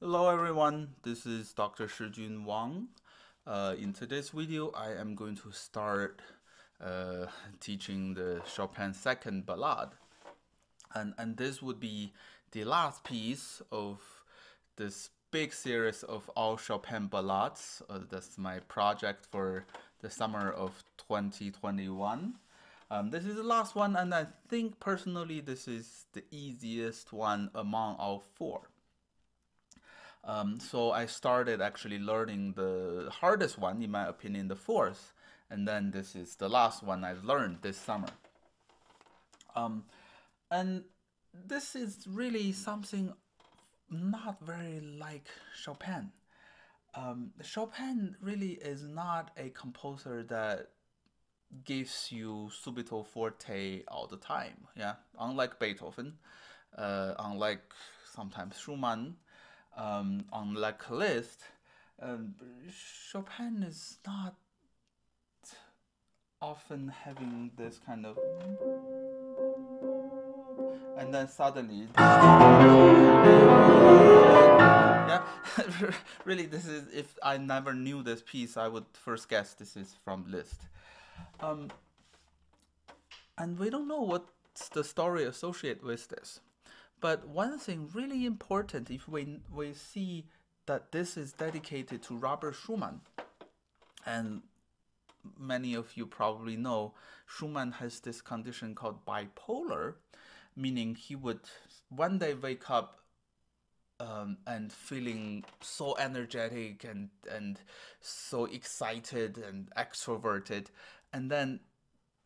Hello everyone, this is Dr. Shijun Wang. In today's video, I am going to start uh, teaching the Chopin second ballade. And this would be the last piece of this big series of all Chopin ballades. That's my project for the summer of 2021. This is the last one, and I think personally this is the easiest one among all four. So I started actually learning the hardest one, in my opinion, the fourth, and then this is the last one I've learned this summer. And this is really something not very like Chopin. Chopin really is not a composer that gives you subito forte all the time. Yeah, unlike Beethoven, unlike sometimes Schumann, unlike Liszt, Chopin is not often having this kind of, and then suddenly, yeah, really, this is, if I never knew this piece, I would first guess this is from Liszt. And we don't know what's the story associated with this. But one thing really important, if we see that this is dedicated to Robert Schumann, and many of you probably know, Schumann has this condition called bipolar, meaning he would one day wake up and feeling so energetic and so excited and extroverted, and then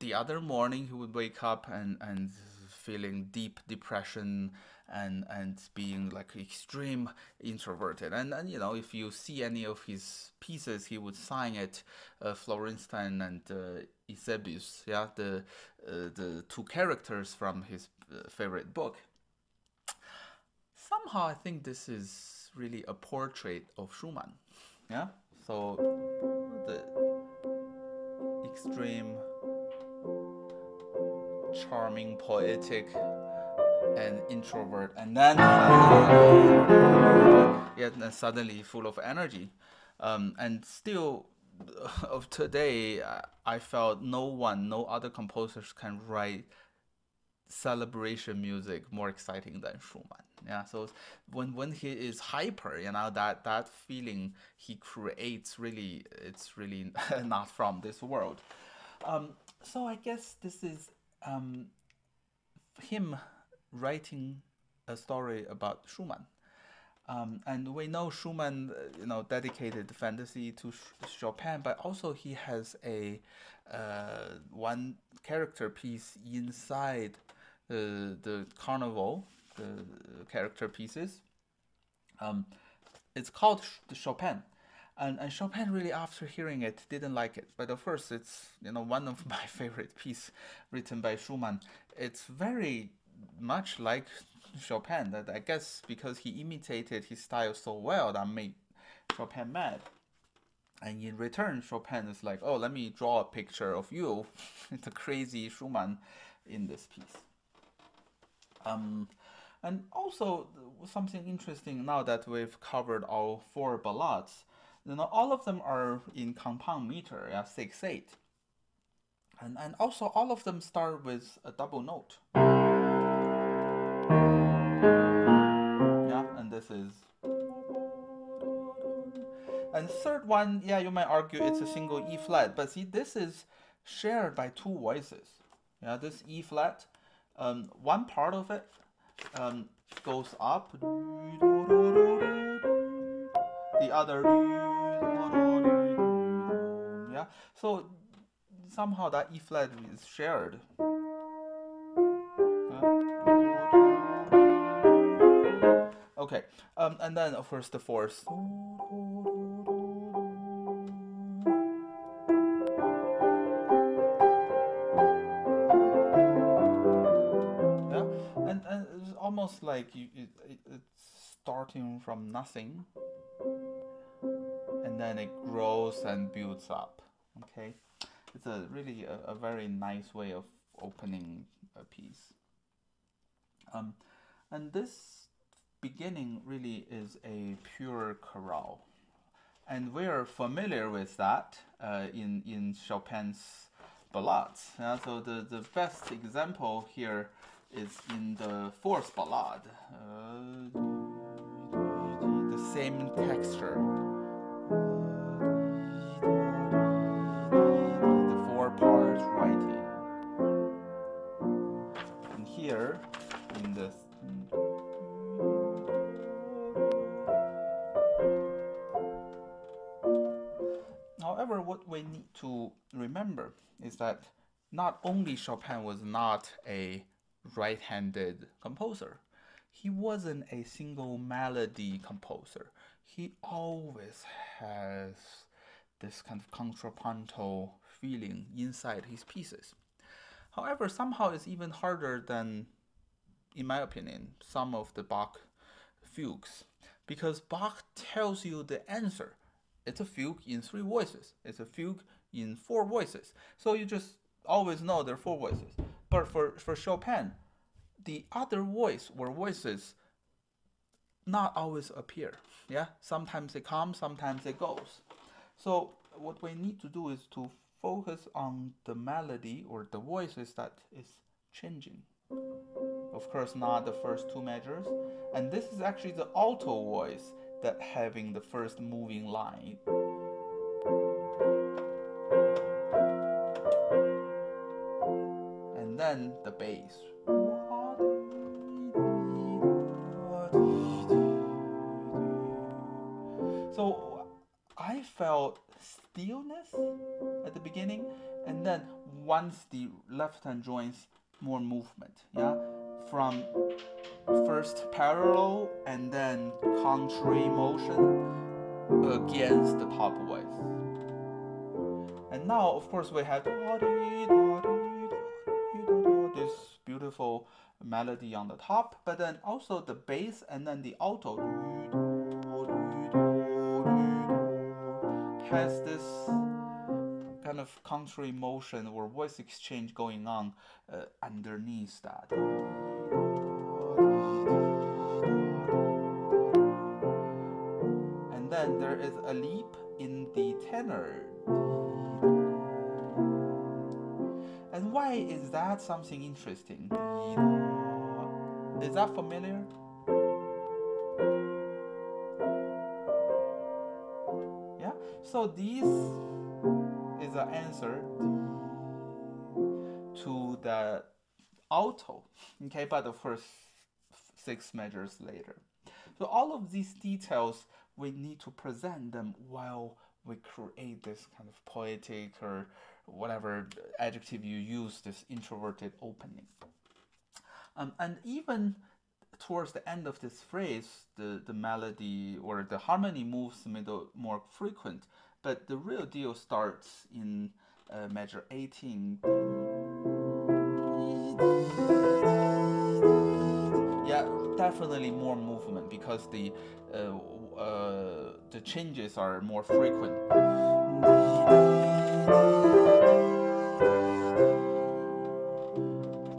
the other morning he would wake up and feeling deep depression and being like extreme introverted. And you know, if you see any of his pieces, he would sign it Florenstein and Eusebius, yeah, the two characters from his favorite book. Somehow I think this is really a portrait of Schumann, yeah. So the extreme, charming, poetic, and introvert, and then and suddenly full of energy, and still of today, I felt no other composers can write celebration music more exciting than Schumann. Yeah, so when he is hyper, you know, that feeling he creates, really, it's really not from this world. So I guess this is him writing a story about Schumann. And we know Schumann, dedicated fantasy to Chopin, but also he has a one character piece inside the carnival, the character pieces. It's called the Chopin. And Chopin really, after hearing it, didn't like it. But of course, it's one of my favorite pieces written by Schumann. It's very much like Chopin. That, I guess, because he imitated his style so well, that made Chopin mad. And in return, Chopin is like, "Oh, let me draw a picture of you, the crazy Schumann, in this piece." And also something interesting, now that we've covered all four ballades, all of them are in compound meter, yeah, 6/8. And also all of them start with a double note. Yeah, and this is. And third one, yeah, you might argue it's a single E flat, but see, this is shared by two voices. Yeah, this E flat, one part of it goes up, the other, yeah. So somehow that E flat is shared. Okay, and then of course the fourth. Yeah, and it's almost like it's starting from nothing, and then it grows and builds up. Okay, it's a really a very nice way of opening a piece. And this beginning really is a pure chorale. And we're familiar with that in Chopin's ballades. So the best example here is in the fourth ballade. The same texture. The four-part writing. And here, in the however, what we need to remember is that not only Chopin was not a right-handed composer, he wasn't a single melody composer. He always has this kind of contrapuntal feeling inside his pieces. However, somehow it's even harder than, in my opinion, some of the Bach fugues, because Bach tells you the answer. It's a fugue in 3 voices. It's a fugue in 4 voices. So you just always know there are 4 voices. But for Chopin, the other voice or voices not always appear. Yeah, sometimes they come, sometimes it goes. So what we need to do is to focus on the melody or the voices that is changing. Of course, not the first 2 measures. And this is actually the alto voice that having the first moving line. And then the bass. So I felt stillness at the beginning, and then once the left hand joins, more movement. Yeah, from first parallel and then contrary motion against the top voice. And now, of course, we have this beautiful melody on the top, but then also the bass and then the alto has this kind of contrary motion or voice exchange going on underneath that. And then there is a leap in the tenor. And why is that something interesting? Is that familiar? Yeah? So this is the answer to the alto, okay, but of course 6 measures later. So all of these details, we need to present them while we create this kind of poetic or whatever adjective you use, this introverted opening. And even towards the end of this phrase, the melody or the harmony moves more frequent, but the real deal starts in measure 18. Yeah, definitely more movement because the changes are more frequent.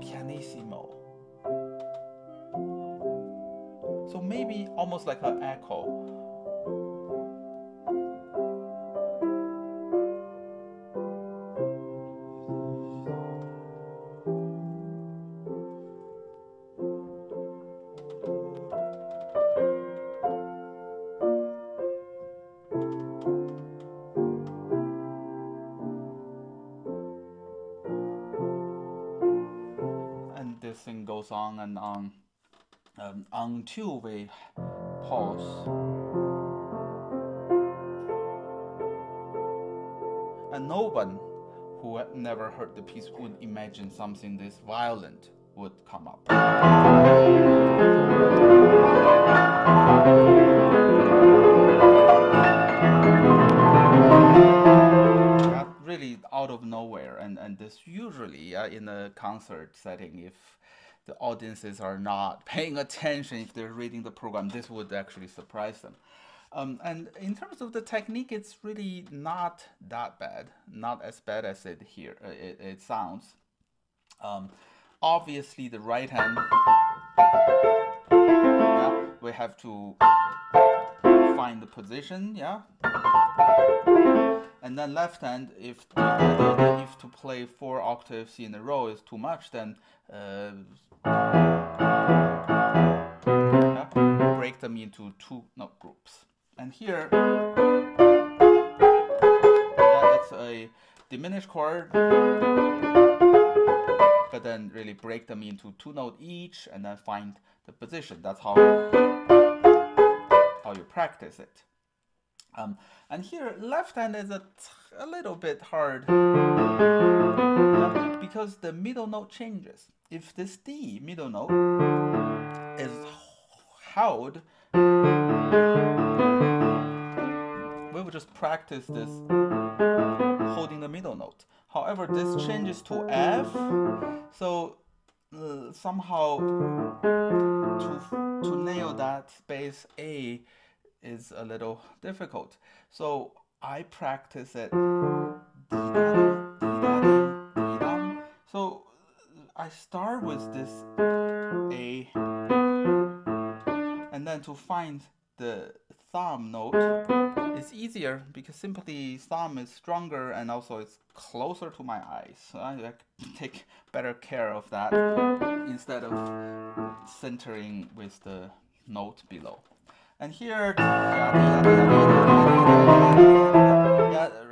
Pianissimo. So maybe almost like an echo. This thing goes on and on until we pause. And no one who had never heard the piece would imagine something this violent would come up. Really out of nowhere, and this usually in a concert setting, if the audiences are not paying attention, if they're reading the program, this would actually surprise them. And in terms of the technique, it's really not that bad, not as bad as it sounds. Obviously, the right hand we have to find the position, yeah. And then left hand, if to play 4 octaves in a row is too much, then yeah, break them into 2 note groups. And here, yeah, it's a diminished chord, but then really break them into 2 notes each, and then find the position. That's how you practice it. And here, left hand is a little bit hard, yeah, because the middle note changes. If this D middle note is held, we will just practice this holding the middle note. However, this changes to F, so somehow to nail that bass A is a little difficult. So I practice it. So I start with this A, and then to find the thumb note is easier because simply thumb is stronger and also it's closer to my eyes. So I take better care of that instead of centering with the note below. And here, yeah,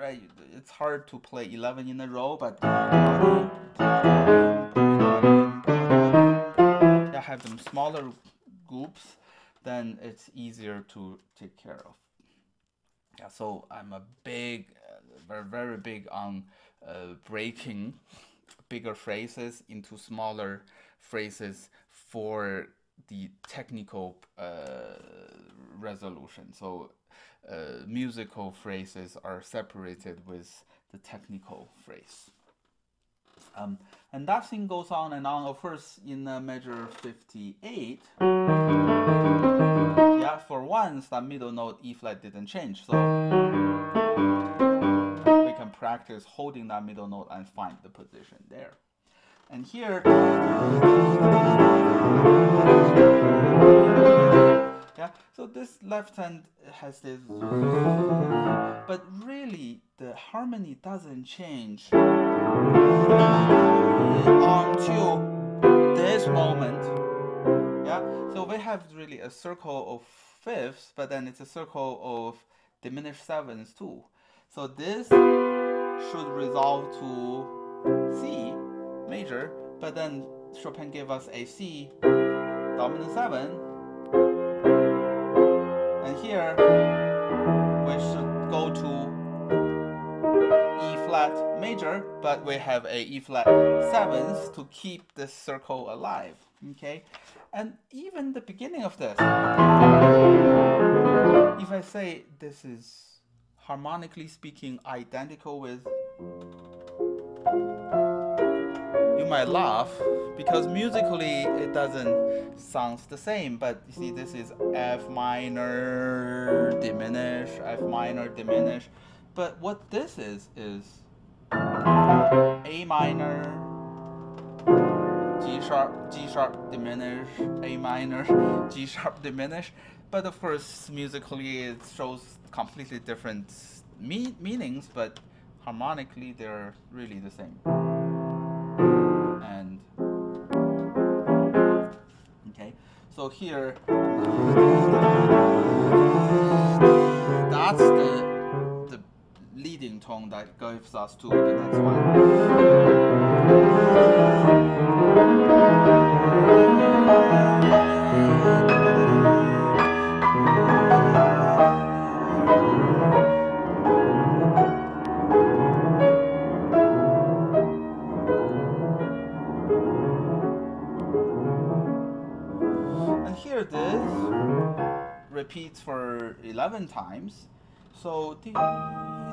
right, it's hard to play 11 in a row, but yeah, have them smaller groups, then it's easier to take care of. Yeah, so I'm a big, very big on breaking bigger phrases into smaller phrases for the technical resolution. So musical phrases are separated with the technical phrase. And that thing goes on and on. Of course, in measure 58, yeah, for once that middle note E flat didn't change, so we can practice holding that middle note and find the position there. And here, yeah, so this left hand has this, but really the harmony doesn't change until this moment. Yeah, so we have really a circle of fifths, but then it's a circle of diminished sevenths too. So this should resolve to C major, but then Chopin gave us a C dominant 7, and here we should go to E flat major, but we have a E flat 7th to keep this circle alive. Okay, and even the beginning of this, if I say this is harmonically speaking identical with, you might laugh because musically it doesn't sound the same, but you see this is F minor diminish, F minor diminish, but what this is A minor, G sharp diminish, A minor, G sharp diminish, but of course musically it shows completely different meanings, but harmonically they're really the same. And okay, so here that's the leading tone that gives us to the next one. And here this repeats for 11 times. So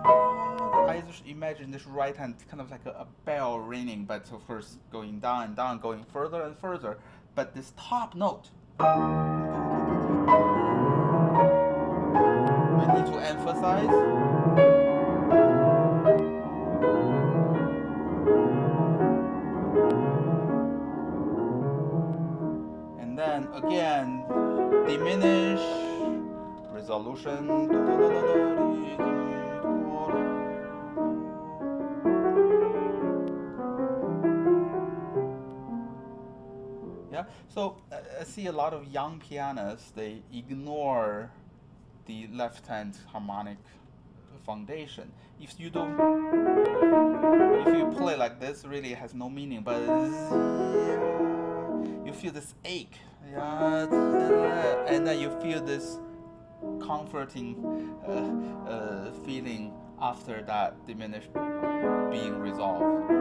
I just imagine this right hand kind of like a bell ringing, but of course going down and down, going further and further. But this top note, we need to emphasize. And then again, diminish. resolution. Yeah, so I see a lot of young pianists, they ignore the left hand harmonic foundation. If you don't, if you play like this, really has no meaning, but you feel this ache, yeah, and then you feel this comforting feeling after that diminished being resolved.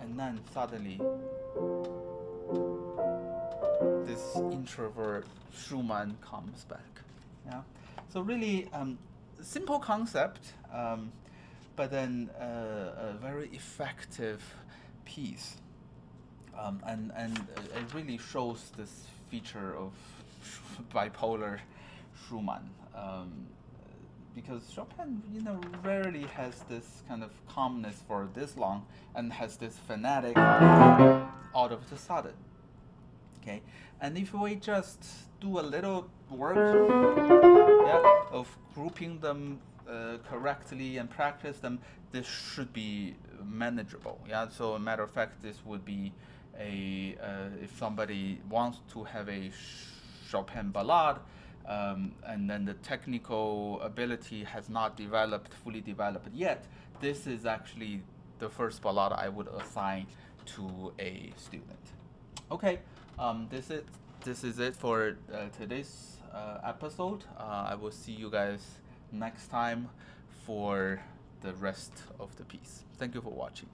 And then suddenly this introvert Schumann comes back. Yeah, so really simple concept, but then a very effective piece, and it really shows this feature of bipolar Schumann. Because Chopin, rarely has this kind of calmness for this long, and has this fanatic out of the sudden. Okay, and if we just do a little work, yeah, of grouping them correctly and practice them, this should be manageable. Yeah, so a matter of fact, this would be a if somebody wants to have a Chopin ballade, and then the technical ability has not fully developed yet, this is actually the first ballade I would assign to a student. Okay, this is it for today's episode. I will see you guys next time for the rest of the piece. Thank you for watching.